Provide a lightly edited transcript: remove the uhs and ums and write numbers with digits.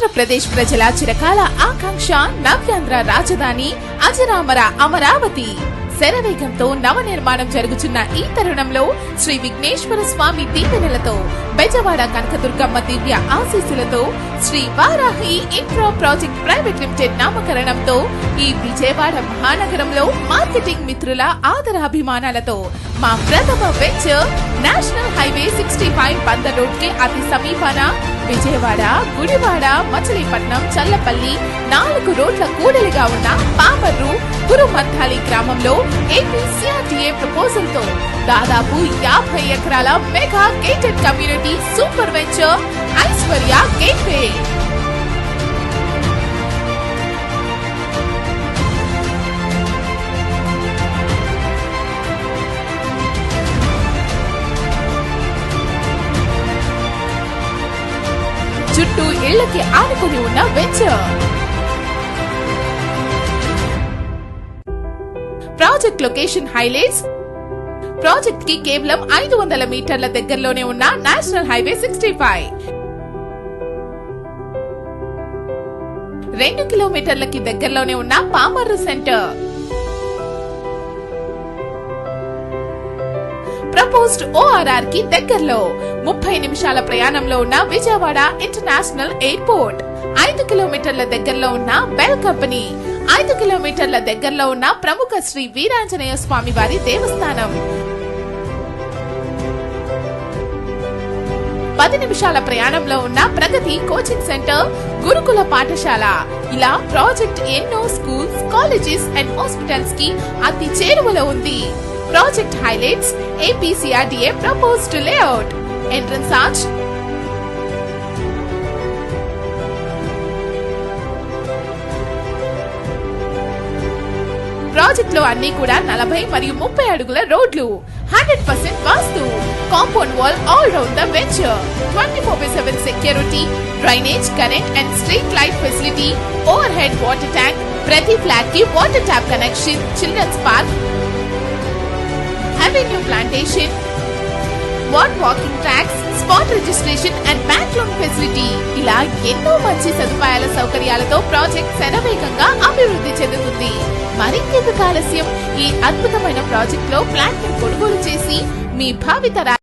ఆంధ్రప్రదేశ్ ప్రజల చిరకాల ఆకాంక్ష నవ్యాంధ్ర రాజధాని అజరామర అమరావతి శరవేగంతో నవ నిర్మాణం జరుగుతున్న ఈ తరుణంలో శ్రీ విఘ్నేశ్వర స్వామి దీవెనలతో బెజవాడ కనకదుర్గమ్మ దివ్య ఆశీస్సులతో Sri Varahi infra project private limited నామకరణంతో ఈ విజయవాడ మహానగరంలో మార్కెటింగ్ మిత్రుల ఆదరాభిమానాలతో మా ప్రథమ venture national highway 65 Bandar road కి అతి సమీపాన విజయవాడ, గుడివాడ, మచిలీపట్నం, చల్లపల్లి 4 రోడ్ల కూడలిగా ఉన్న పామర్రు కురుమద్దాలి గ్రామంలో ఏపీసీఆర్టీఏ ప్రపోజల్ తో దాదాపు 50 ఎకరాల mega gated community super venture Aishwarya gateway. చుట్టూ ఇళ్లకి ఆనుకుని ఉన్న venture. Project location highlights. Project కి కేవలం 500 మీటర్ల దగ్గరలోనే ఉన్న నేషనల్ హైవే 65, 2 కిలోమీటర్లకి దగ్గరలోనే ఉన్న పామర్రు సెంటర్, ప్రపోజ్డ్ ORR కి దగ్గరలో 30 నిమిషాల ప్రయాణంలో ఉన్న విజయవాడ ఇంటర్నేషనల్ ఎయిర్పోర్ట్, 5 కిలోమీటర్ల దగ్గరలో ఉన్న బెల్ కంపెనీ, 5 కిలోమీటర్ల దగ్గరలో ఉన్న ప్రముఖ శ్రీ వీరాంజనేయ స్వామి వారి దేవస్థానం, 10 నిమిషాల ప్రయాణంలో ఉన్న ప్రగతి కోచింగ్ సెంటర్, గురుకుల పాఠశాల. ఇలా ప్రాజెక్ట్ ఎన్నో స్కూల్స్, కాలేజెస్ అండ్ హాస్పిటల్స్ కి అతి చేరువలో ఉంది. Project highlights. APCRDA proposed layout, entrance arch, project లో అన్ని కూడా 40 మరియు 30 అడుగుల రోడ్లు, 100% vastu, compound wall all round the venture, 24/7 security, drainage, current and street light facility, overhead water tank, ప్రతి ఫ్లాట్ కి water tap connection, children's park, avenue plantation, walking tracks, spot registration and bank loan facility. ఇలా ఎన్నో మంచి సదుపాయాల సౌకర్యాలతో project శరవేగంగా అభివృద్ధి చెందుతుంది. మరింకెందుకు ఆలస్యం? ఈ అద్భుతమైన ప్రాజెక్ట్ లో ఫ్లాట్ ని కొనుగోలు చేసి మీ భావితరాల